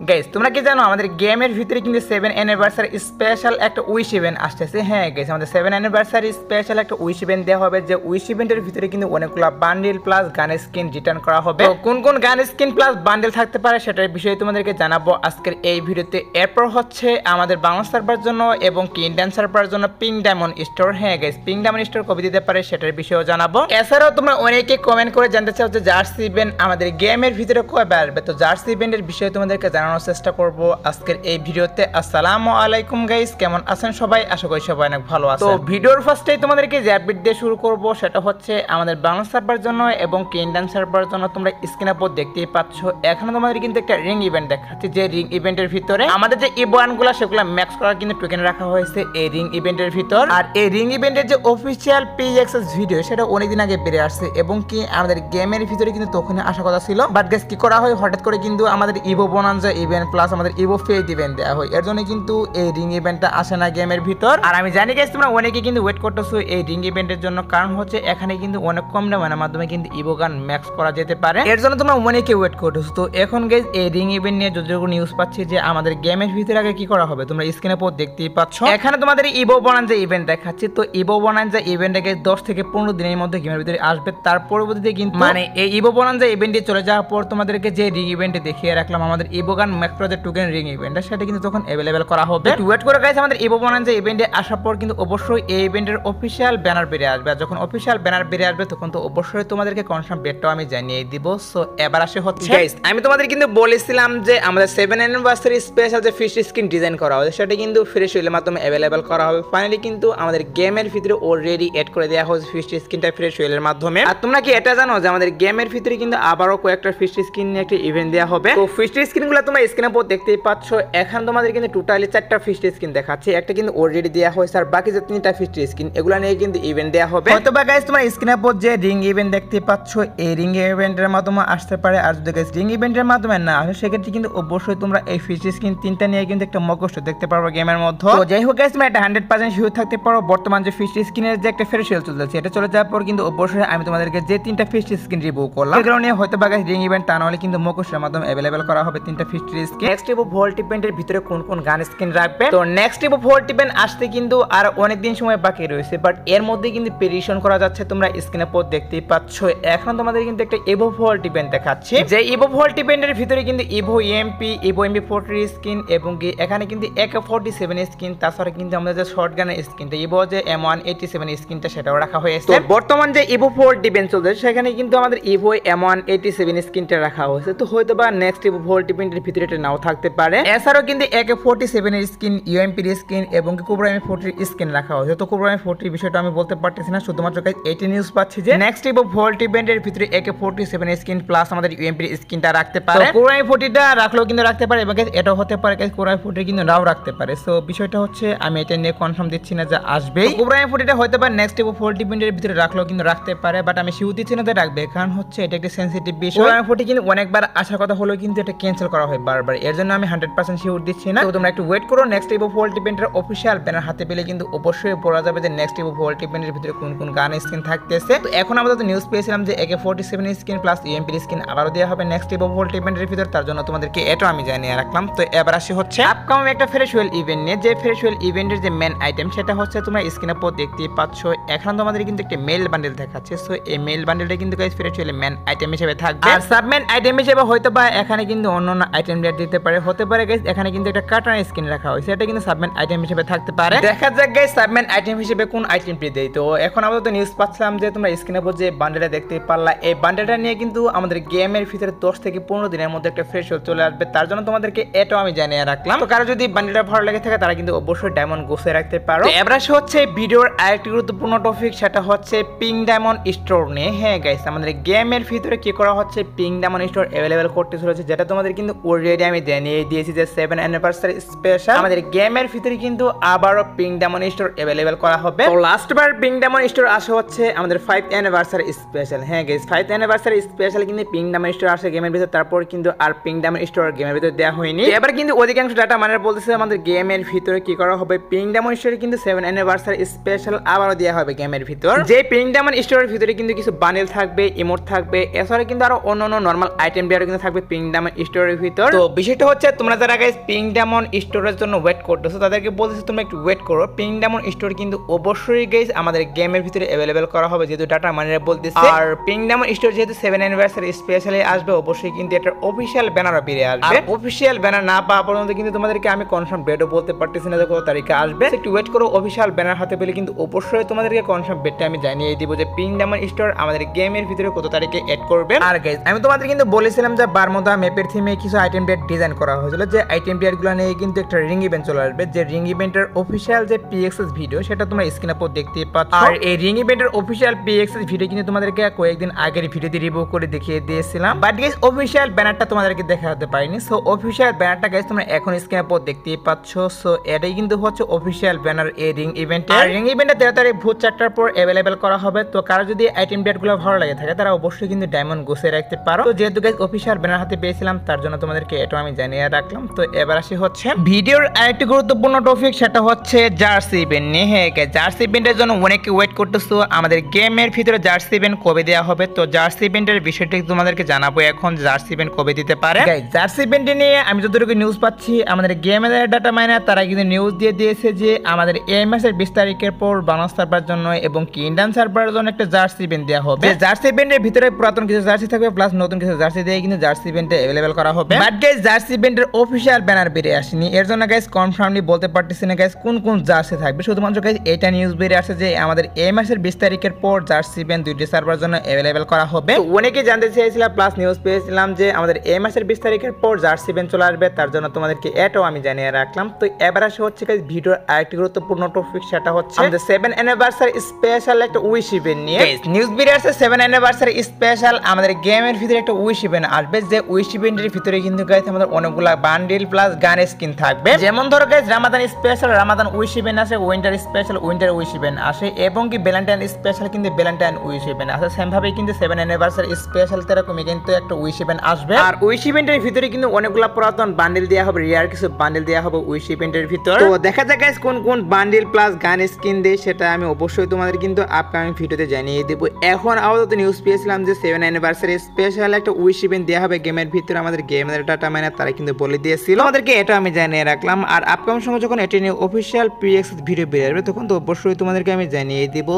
Guys তোমরা কি জানো আমাদের গেমের ভিতরে কিন্তু 7 অ্যানিভার্সারি স্পেশাল একটা উইশ ইভেন্ট আসতেছে। হ্যাঁ গাইস আমাদের 7 অ্যানিভার্সারি স্পেশাল একটা উইশ ইভেন্ট দেওয়া হবে, যে উইশ ইভেন্টের ভিতরে কিন্তু অনেকগুলো বান্ডেল প্লাস গান স্কিন রিটার্ন করা হবে। তো কোন কোন গান স্কিন প্লাস বান্ডেল থাকতে পারে সেটার বিষয়ে তোমাদেরকে জানাবো আজকের এই ভিডিওতে। এরপর হচ্ছে আমাদের বাংলা সার্ভার জন্য এবং ইন্ডিয়ান সার্ভারের জন্য পিঙ্ক ডায়মন্ড স্টোর। হ্যাঁ গাইস পিঙ্ক ডায়মন্ড স্টোর কবে দিতে পারে সেটার বিষয়েও জানাবো। এছাড়াও তোমরা অনেকে কমেন্ট করে জানতে চাও যে জার্সি ইভেন্ট আমাদের গেমের ভিতরে কবে আসবে, তো জার্সি ইভেন্টের বিষয়ে তোমাদেরকে জানানোর চেষ্টা করব আজকের এই ভিডিওতে। আসসালামু আলাইকুম গাইস, কেমন আছেন সবাই? আশা করি সবাই অনেক ভালো আছেন। তো ভিডিওর ফার্স্টেই তোমাদেরকে যে আপডেট দিয়ে শুরু করব সেটা হচ্ছে আমাদের বাংলা সার্ভারের জন্য এবং ইন্ডিয়ান সার্ভারের জন্য তোমরা স্ক্রিনের উপর দেখতেই পাচ্ছ এখানে তোমাদের কিন্তু একটা রিং ইভেন্ট দেখাচ্ছে, যে রিং ইভেন্টের ভিতরে আমাদের যে ইভেন্টগুলো সেগুলো ম্যাক্স করার কিন্তু টোকেন রাখা হয়েছে এই রিং ইভেন্টের ভিতর। আর এই রিং ইভেন্টের যে অফিসিয়াল PXS ভিডিও সেটা অনেকদিন আগে বেরিয়ে আসছে এবং কি আমাদের গেমের ভিতরে কিন্তু তখনই আসা কথা ছিল, বাট গাইস কি করা হয় হঠাৎ করে কিন্তু আমাদের ইভো বোনান্সা ইভেন্ট প্লাস আমাদের ইভো ফেড ইভেন্ট দেওয়া হয়, এর জন্য কিন্তু এই রিং ইভেন্টটা আসে না গেমের ভিতর। আর আমি জানি গাইস তোমরা অনেকে কিন্তু ওয়েট করতেছো এই রিং ইভেন্টের জন্য, কারণ হচ্ছে এখানে কিন্তু অনেক কম দামের মাধ্যমে কিন্তু ইভো গান ম্যাক্স করা যেতে পারে, এর জন্য তোমরা অনেকে ওয়েট করতেছো। তো এখন গাইস এই রিং ইভেন্ট নিয়ে যতটুকু নিউজ পাচ্ছি যে আমাদের গেমের ভিতরে আগে কি করা হবে তোমরা স্ক্রিনের উপর দেখতেই পাচ্ছ এখানে তোমাদের ইভো বোনান্সা ইভেন্ট দেখাচ্ছি। তো ইভো বোনান্সা ইভেন্টে গাইস 10 থেকে 15 দিনের মধ্যে গেমের ভিতরে আসবে। তার পরবর্তীতে কিন্তু মানে এই ইভো বোনান্সা ইভেন্টে চলে যাওয়ার পর তোমাদেরকে যে রিং ইভেন্টে দেখিয়ে রাখলাম আমাদের ইভো গান ম্যাক্স করা যে টোকেন রিং ইভেন্টটা সেটা কিন্তু তখন अवेलेबल করা হবে। ওয়েট করে গাইস আমাদের ইভো বোনান্সা ইভেন্টে আসার পর কিন্তু অবশ্যই এই ইভেন্টের অফিশিয়াল ব্যানার বেরিয়ে আসবে, আর যখন অফিশিয়াল ব্যানার বেরিয়ে আসবে তখন তো অবশ্যই তোমাদেরকে কনফার্ম ডেটটাও আমি জানিয়ে দিব। সো এবার আসে হচ্ছে গাইস আমি তোমাদের কিন্তু বলেছিলাম যে আমাদের 7 অ্যানিভার্সারি স্পেশাল যে ফিশ স্কিন ডিজাইন করা হবে সেটা কিন্তু ফ্রি সেলের মাধ্যমে अवेलेबल করা হবে। ফাইনালি কিন্তু আমাদের গেমের ভিতরে অলরেডি এড করে দেওয়া হয়েছে ফিশ স্কিনটা ফ্রি সেলের মাধ্যমে। আর তোমরা কি এটা জানো যে আমাদের গেমের ভিতরে কিন্তু আবারও কয়েকটা ফিশ স্কিন নিয়ে একটা ইভেন্ট দেওয়া হবে। তো ফিশ স্কিনগুলো তোমরা স্ক্রিনের উপর দেখতেই পাচ্ছ এখন তোমাদের কিন্তু টোটালি 4টা ফিশ স্কিন দেখাচ্ছে, একটা কিন্তু অলরেডি দেওয়া হয়েছে আর বাকি যে 3টা ফিশ স্কিন এগুলো নিয়ে কিন্তু ইভেন্ট দেওয়া হবে। হয়তো বা গাইস তোমরা স্ক্রিনের উপর যে রিং ইভেন্ট দেখতে পাচ্ছ এই রিং ইভেন্টের মাধ্যমে আসতে পারে, আর যদি গাইস রিং ইভেন্টের মাধ্যমে না আসে সেক্ষেত্রে কিন্তু অবশ্যই তোমরা এই ফিশ স্কিন 3টা নিয়ে কিন্তু একটা মকস্ট দেখতে পারবে গেমের মধ্যে। তো যাই হোক গাইস তোমরা এটা 100% শিওর থাকতে পারো বর্তমান যে ফিশ স্কিনের যে একটা ফ্রি সেল চলছে এটা চলে যাওয়ার পর কিন্তু অবশ্যই আমি তোমাদেরকে যে 3টা ফিশ স্কিন রিভিউ করলাম এগুলো নিয়ে হয়তো বা গাইস রিং ইভেন্ট তা নাহলে কিন্তু মকস্টের মাধ্যমে अवेलेबल করা হবে 3টা fish skin. Next evo vault ইভেন্টের ভিতরে কোন কোন গান স্কিন রাখবে, তো নেক্সট ইভো ভোল্ট ইভেন্ট আসতে কিন্তু আর অনেক দিন সময় বাকি রয়েছে, বাট এর মধ্যে কিন্তু প্রেডিকশন করা যাচ্ছে তোমরা স্ক্রিনে পর দেখতেই পাচ্ছ। এখন তোমাদের কিন্তু একটা ইভো ভোল্ট ইভেন্ট দেখাচ্ছি, যে ইভো ভোল্ট ইভেন্টের ভিতরে কিন্তু evo MP evo MP 40 skin এবং এখানে কিন্তু AK-47 স্কিন, তাছাড়া কিন্তু আমাদের যে শর্ট গানের স্কিনটা ইভো যে M187 স্কিনটা সেটাও রাখা হয়েছে। তো বর্তমান যে ইভো ভোল্ট ইভেন্ট চলছে সেখানে কিন্তু আমাদের ইভো M187 স্কিনটা রাখা হয়েছে, তো হয়তো বা নেক্সট ইভো ভোল্ট ইভেন্টের ভিতরে এটা নাও থাকতে পারে। এছাড়াও কিন্তু AK-47 এর স্কিন ইউএমপি এর স্কিন এবং কোবরা M40 স্কিন রাখা হয়েছে। তো কোবরা M40 বিষয়টা আমি বলতে পারতেছি না, শুধুমাত্র গাইস এইটা নিউজ পাচ্ছি যে নেক্সট ইভো ভোল্ট ইভেন্টের ভিতরে AK-47 স্কিন প্লাস আমাদের ইউএমপি স্কিনটা রাখতে পারে। কোবরা M40টা রাখলেও কিন্তু রাখতে পারে এবং গাইস এটাও হতে পারে গাইস কোবরা M40 কিন্তু নাও রাখতে পারে। সো বিষয়টা হচ্ছে আমি এটা নিয়ে কনফার্ম দিচ্ছি না যে আসবে। কোবরা M40টা হয়তো বা নেক্সট ইভো ভোল্ট ইভেন্টের ভিতরে রাখলেও কিন্তু রাখতে পারে, বাট আমি শিওর দিচ্ছি না যে রাখবে, কারণ হচ্ছে এটা একটা সেনসিটিভ বিষয়। কোবরা M40 কিন্তু অনেকবার আসার কথা হলো কিন্তু এটা ক্যান্সেল করা হয় বারবার, এর জন্য আমি 100% শিওর দিচ্ছি না। তো তোমরা একটু ওয়েট করো, নেক্সট ইভো ভোল্ট ইভেন্টের অফিশিয়াল ব্যানার হাতে পেলে কিন্তু অবশ্যই বলা যাবে যে নেক্সট ইভো ভোল্ট ইভেন্টের ভিতরে কোন কোন গান স্কিন থাকতেছে। তো এখন আমাদের তো নিউজ পেয়েছিলাম যে AK-47 skin plus UMP skin আবারও দেওয়া হবে নেক্সট ইভো ভোল্ট ইভেন্টের ভিতর, তার জন্য তোমাদেরকে এটাও আমি জানিয়ে রাখলাম। তো এবার আসি হচ্ছে আপকামিং একটা ফ্রেশুয়াল ইভেন্ট নিয়ে, যে ফ্রেশুয়াল ইভেন্টের যে মেন আইটেম সেটা হচ্ছে তোমরা স্ক্রিনের উপর দেখতেই পাচ্ছ এখন তোমাদের কিন্তু একটা মেল বান্ডেল দেখাচ্ছে। সো এই মেল বান্ডেলটা কিন্তু গাইস ফ্রেশুয়াল মেন আইটেম হিসেবে থাকবে, আর সাবমেন আইটেম হিসেবে হয়তো বা এখানে কিন্তু অন্যান্য আইটেম রেট দিতে পারে, হতে পারে গাইস এখানে কিন্তু একটা কার্টন স্কিন রাখা হয়েছে এটা কিন্তু সাবমেন আইটেম হিসেবে থাকতে পারে। দেখা যাক গাইস সাবমেন আইটেম হিসেবে কোন আইটেমটি দেয়। তো এখন আপাতত নিউজ পাচ্ছিলাম যে তোমরা স্ক্রিনের উপর যে বান্ডেলটা দেখতে পারলা এই বান্ডেলটা নিয়ে কিন্তু আমাদের গেমের ভিতরে 10 থেকে 15 দিনের মধ্যে একটা ফ্রেশ চলে আসবে, তার জন্য তোমাদেরকে এটাও আমি জানিয়ে রাখলাম। তো কারো যদি বান্ডেলটা ভালো লেগে থাকে তারা কিন্তু অবশ্যই ডায়মন্ড গোছে রাখতে পারো। এবার হচ্ছে ভিডিওর আরেকটি গুরুত্বপূর্ণ টপিক, সেটা হচ্ছে পিঙ্ক ডায়মন্ড স্টোর নিয়ে। হ্যাঁ গাইস আমাদের গেমের ভিতরে কি করা হচ্ছে পিঙ্ক ডায়মন্ড স্টোর अवेलेबल করতে চলেছে, যেটা তোমাদের কিন্তু অলরেডি আমি জানিয়ে দিয়েছি যে 7 অ্যানিভার্সারি স্পেশাল আমাদের গেমের ভিতরে কিন্তু আবারও পিঙ্ক ডায়মন্ড স্টোর अवेलेबल করা হবে। তো লাস্ট বার পিঙ্ক ডায়মন্ড স্টোর আসা হচ্ছে আমাদের 5 অ্যানিভার্সারি স্পেশাল। হ্যাঁ গাইস 5 অ্যানিভার্সারি স্পেশাল কিন্তু পিঙ্ক ডায়মন্ড স্টোর আসে গেমের ভিতর, তারপর কিন্তু আর পিঙ্ক ডায়মন্ড স্টোর গেমের ভিতর দেওয়া হয়নি। এবার কিন্তু অধিকাংশ ডাটা মানে বলতেছে আমাদের গেমের ভিতরে কি করা হবে পিঙ্ক ডায়মন্ড স্টোরে কিন্তু 7 অ্যানিভার্সারি স্পেশাল আবারও দেওয়া হবে গেমের ভিতর, যে পিঙ্ক ডায়মন্ড স্টোরের ভিতরে কিন্তু কিছু বান্ডেল থাকবে, ইমোট থাকবে, এছাড়া কিন্তু আরো অন্যান্য নরমাল আইটেম দেওয়ার কিন্তু থাকবে পিঙ্ক ডায়মন্ড স্টোরের ভিতর। তো তো বিষয়টা হচ্ছে তোমরা যারা গাইস পিঙ্ক ডায়মন্ড স্টোরের জন্য ওয়েট করতেছো তাদেরকে বলতেছি তোমরা একটু ওয়েট করো। পিঙ্ক ডায়মন্ড স্টোর কিন্তু অবশ্যই গাইস আমাদের গেমের ভিতরে অ্যাভেলেবেল করা হবে, যেহেতু ডাটা মাইনাররা বলতেছে। আর পিঙ্ক ডায়মন্ড স্টোর যেহেতু 7 অ্যানিভার্সারি স্পেশালি আসবে, অবশ্যই কিন্তু এটা অফিশিয়াল ব্যানারও বেরিয়ে আসবে। আর অফিশিয়াল ব্যানার না পাওয়া পর্যন্ত কিন্তু তোমাদেরকে আমি কনফার্ম ডেটও বলতে পারতেছি না যে কত তারিখে আসবে। একটু ওয়েট করো, অফিশিয়াল ব্যানার হাতে পেলে কিন্তু অবশ্যই তোমাদেরকে কনফার্ম ডেটটা আমি জানিয়ে দিব যে পিঙ্ক ডায়মন্ড স্টোর আমাদের গেমের ভিতরে কত তারিখে এড করবে। আর গাইস আমি তোমাদের কিন্তু বলেছিলাম যে বারমুদা ম্যাপের থিমে কিছু আইটেম ডেট ডিজাইন করা হয়েছিল, যে আইটেম ডেটগুলো নিয়ে কিন্তু একটা রিং ইভেন্ট চলে আসবে। যে রিং ইভেন্টের অফিশিয়াল যে পিএক্সএস ভিডিও সেটা তোমরা স্ক্রিনে পর দেখতে পাচ্ছ। আর এই রিং ইভেন্টের অফিশিয়াল পিএক্সএস ভিডিও কিন্তু তোমাদেরকে কয়েকদিন আগের ভিডিওতে রিভিউ করে দেখিয়ে দিয়েছিলাম, বাট গাইস অফিশিয়াল ব্যানারটা তোমাদেরকে দেখাতে পারিনি। সো অফিশিয়াল ব্যানারটা গাইস তোমরা এখন স্ক্রিনে পর দেখতেই পাচ্ছ। সো এটাই কিন্তু হচ্ছে অফিশিয়াল ব্যানার এই রিং ইভেন্টে। আর রিং ইভেন্টে 13 তারিখ ভোর 4টার পর অ্যাভেলেবেল করা হবে। তো কারো যদি আইটেম ডেটগুলো ভালো লাগে থাকে তারা অবশ্যই কিন্তু ডায়মন্ড গুছিয়ে রাখতে পারো। তো যেহেতু গাইস অফিশিয়াল ব্যানার হাতে পেয়েছিলাম তার জন্য তোমাদেরকে এটা আমি জানিয়ে রাখলাম। তো এবার আসি হচ্ছে ভিডিওর আরেকটি গুরুত্বপূর্ণ টপিক, সেটা হচ্ছে জার্সি ইভেন্ট নিয়ে। হ্যাঁ জার্সি ইভেন্টের জন্য অনেকে ওয়েট করতেছো আমাদের গেমের ভিতরে জার্সি ইভেন্ট কবে দেওয়া হবে। তো জার্সি ইভেন্টের বিষয়টি তোমাদেরকে জানাবো এখন, জার্সি ইভেন্ট কবে দিতে পারে। জার্সি ইভেন্ট নিয়ে আমি যতটুকু নিউজ পাচ্ছি আমাদের গেমের ডাটা মাইনার তারা কিন্তু নিউজ দিয়ে দিয়েছে যে আমাদের এই মাসের 20 তারিখের পর বানাস সার্ভার জন্য এবং কিন্ডান সার্ভারের জন্য একটা জার্সি ইভেন্ট দেওয়া হবে। জার্সি ইভেন্টের ভিতরে পুরাতন কিছু জার্সি থাকবে প্লাস নতুন কিছু জার্সি দিয়ে কিন্তু জার্সি ইভেন্টে अवेलेबल করা হবে। বাট গাইস জার্সি ইভেন্টের অফিশিয়াল ব্যানার বেরিয়ে আসেনি, এর জন্য গাইস কনফার্মলি বলতে পারতেছি না গাইস কোন কোন জার্সি থাকবে। শুধুমাত্র গাইস এটা নিউজ বেরিয়ে আসছে যে আমাদের এই মাসের 20 তারিখের পর জার্সি ইভেন্ট 2টি সার্ভারের জন্য अवेलेबल করা হবে। তো অনেকে জানতে চেয়েছিলাম প্লাস নিউজ পেয়েছিলাম যে আমাদের এই মাসের 20 তারিখের পর জার্সি ইভেন্ট চলে আসবে, তার জন্য তোমাদেরকে এটাও আমি জানিয়ে রাখলাম। তো এবার আসে হচ্ছে গাইস ভিডিওর আরেকটি গুরুত্বপূর্ণ টপিক, সেটা হচ্ছে আমাদের 7 অ্যানিভার্সারি স্পেশাল একটা উইশ ইভেন্ট নিয়ে। নিউজ বেরিয়ে আসছে 7 অ্যানিভার্সারি স্পেশাল আমাদের গেমের ভিতরে একটা উইশ ইভেন্ট আসবে। যে উইশ ইভেন্টের ভিতরে কিন্তু গাইস আমাদের অনেকগুলা বান্ডেল প্লাস গান স্কিন থাকবে। যেমন ধরো guys Ramadan special Ramadan wish event আসে, winter special winter wish event আসে, এবং কি ভ্যালেন্টাইন স্পেশাল কিন্তু ভ্যালেন্টাইন উইশ ইভেন্ট আসে। সেম ভাবে কিন্তু 7 অ্যানিভার্সারি স্পেশাল তেরকমই কিন্তু একটা উইশ ইভেন্ট আসবে। আর উইশ ইভেন্টের ভিতরে কিন্তু অনেকগুলা পুরাতন বান্ডেল দেওয়া হবে, রিয়ার কিছু বান্ডেল দেওয়া হবে উইশ ইভেন্টের ভিতর। তো দেখা যাক গাইস কোন কোন বান্ডেল প্লাস গান স্কিন দেয়, সেটা আমি অবশ্যই তোমাদের কিন্তু আপকামিং ভিডিওতে জানিয়ে দেব। এখন আপাতত নিউজ পেয়েছিলাম যে 7 অ্যানিভার্সারি স্পেশাল একটা উইশ ইভেন্ট দেওয়া হবে গেমের ভিতরে, আমাদের গেমের ডাটা মাইনার তারা কিন্তু বলে দিয়েছিল আমাদেরকে, এটা আমি জানিয়ে রাখলাম। আর আপকামিং সময় যখন এটি নিয়ে অফিশিয়াল পিএক্সএস ভিডিও বের হবে তখন তো অবশ্যই তোমাদেরকে আমি জানিয়ে দিব।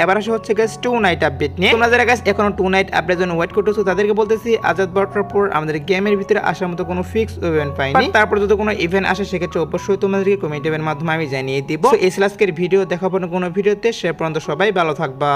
এবার আসে হচ্ছে গাইস 2 নাইট আপডেট নিয়ে। তোমরা যারা গাইস এখনো 2 নাইট আপডেট জন্য ওয়েট করতেছো তাদেরকে বলতেছি আজাদ বার্তার পর আমাদের গেমের ভিতরে আসার মতো কোনো ফিক্স ইভেন্ট পাইনি। তারপর যদি কোনো ইভেন্ট আসে সেক্ষেত্রে অবশ্যই তোমাদেরকে কমেন্টের মাধ্যমে আমি জানিয়ে দিব। এই আজকের ভিডিও দেখাবো না কোনো ভিডিওতে, সে পর্যন্ত সবাই ভালো থাকবা।